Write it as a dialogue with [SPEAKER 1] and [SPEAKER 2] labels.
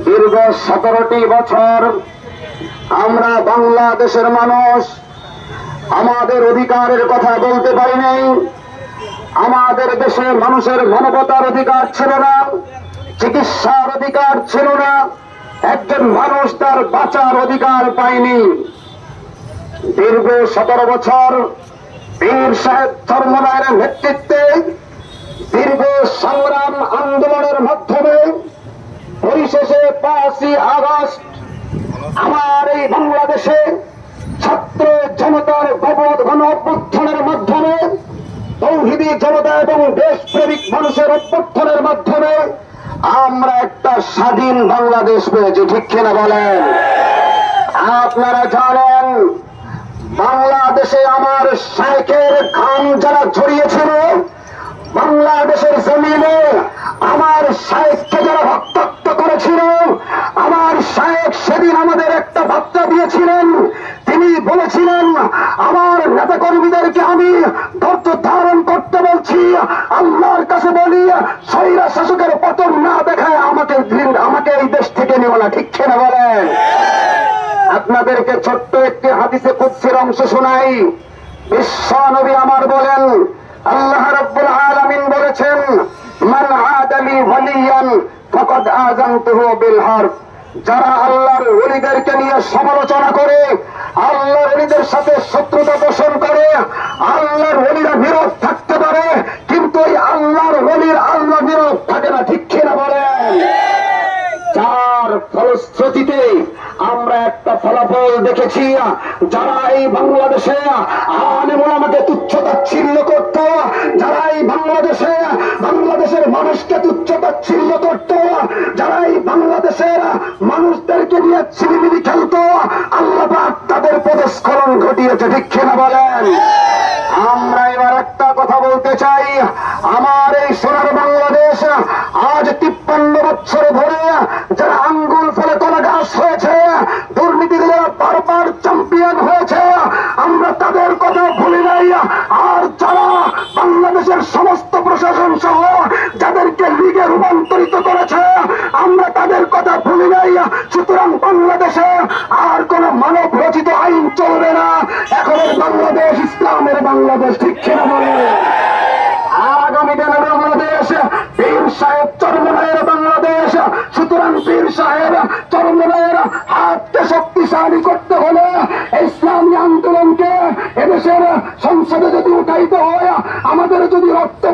[SPEAKER 1] দীর্ঘ 17টি বছর আমরা বাংলাদেশের মানুষ আমাদের অধিকারের কথা বলতে পারি নাই। আমাদের দেশের মানুষের মানবতার অধিকার ছিল না, চিকিৎসার অধিকার ছিল না, একজন মানুষ তার বাঁচার অধিকার পায়নি। দীর্ঘ 17 বছর পীর সাহেব চরমনায়ের নেতৃত্বে দীর্ঘ সংগ্রাম আন্দোলনের মাধ্যমে পরিশেষে 5ই আগস্ট আমার এই বাংলাদেশে ছাত্র জনতার গণ অভ্যুত্থানের মাধ্যমে, তৌহিদি জনতা এবং দেশপ্রেমিক মানুষের অভ্যুত্থানের মাধ্যমে আমরা একটা স্বাধীন বাংলাদেশ পেয়েছি। ঠিক কিনা বলেন? আপনারা জানেন বাংলাদেশে আমার শায়েখের ঘাম যারা ঝরিয়েছিল, বাংলাদেশের জমিনে আমার শায়েখকে যারা রক্তাক্ত করেছিল, আমার শায়েখ সেদিন আমাদের একটা বার্তা দিয়েছিলেন। তিনি বলেছিলেন, আমার নেতা কর্মীদেরকে আমি ধৈর্য ধারণ করতে বলছি, আল্লাহর কাছে বলি স্বৈরা শাসকের পতন না দেখায় আমাকে এই দেশ থেকে নিও না। ঠিক কিনা বলেন? আপনাদেরকে ছোট্ট একটি হাদিসে কুদসির অংশ শোনাই। বিশ্ব নবী আমার বলেন, আল্লাহ রাব্বুল আলামিন বলেছেন, মান আদালি ওয়ালিয়ান ফাকাদ আযানতুহু বিল হারব। যারা আল্লাহর ওলিদেরকে নিয়ে সমালোচনা করে, আল্লাহর ওলিদের সাথে শত্রুতা পোষণ করে, আল্লাহর ওলিরা বিরোধ থাকতে পারে, কিন্তু এই আল্লাহর ওলির আল্লাহ বিরোধ থাকে না। ঠিক কিনা বলেন? যার ফলশ্রুতিতে আমরা একটা ফলাফল দেখেছি, যারা এই বাংলাদেশে আলেম ওলামাকে তুচ্ছ-তাচ্ছিল্য করত, যারা এই বাংলাদেশের মানুষকে তুচ্ছ-তাচ্ছিল্য করত, যারা এই বাংলাদেশের মানুষদেরকে নিয়ে ছিনিমিনি খেলত, আল্লাহ পাক তাদের পদস্খলন ঘটিয়েছে। ঠিক কিনা বলেন? আমরা এবার একটা কথা বলতে চাই, আমার এই সোনার বাংলাদেশ আজ 53 বছর ধরে যারা আঙ্গুল ফলে কলা গাছ হয়েছে, দুর্নীতিতে যারা বারবার চ্যাম্পিয়ন হয়েছে, আমরা তাদের কথা ভুলি নাই। আর যারা বাংলাদেশের সমস্ত প্রশাসন সহ যাদেরকে লীগে রূপান্তরিত করেছে, আমরা তাদের কথা ভুলি নাই। সুতরাং বাংলাদেশে আর কোন মানব রচিত আইন চলবে না। এখনের বাংলাদেশ ইসলামের বাংলাদেশ। ঠিক কিনা বলে? আগামী দিনের বাংলাদেশ পীর সাহেব চরমনায়ের বাংলাদেশ। সুতরাং পীর সাহেব চরমনায়ের হাতকে শক্তিশালী করতে হলে ইসলামী আন্দোলনকে এদেশের সংসদে যদি উঠাইতে হয়, আমাদের যদি রক্ত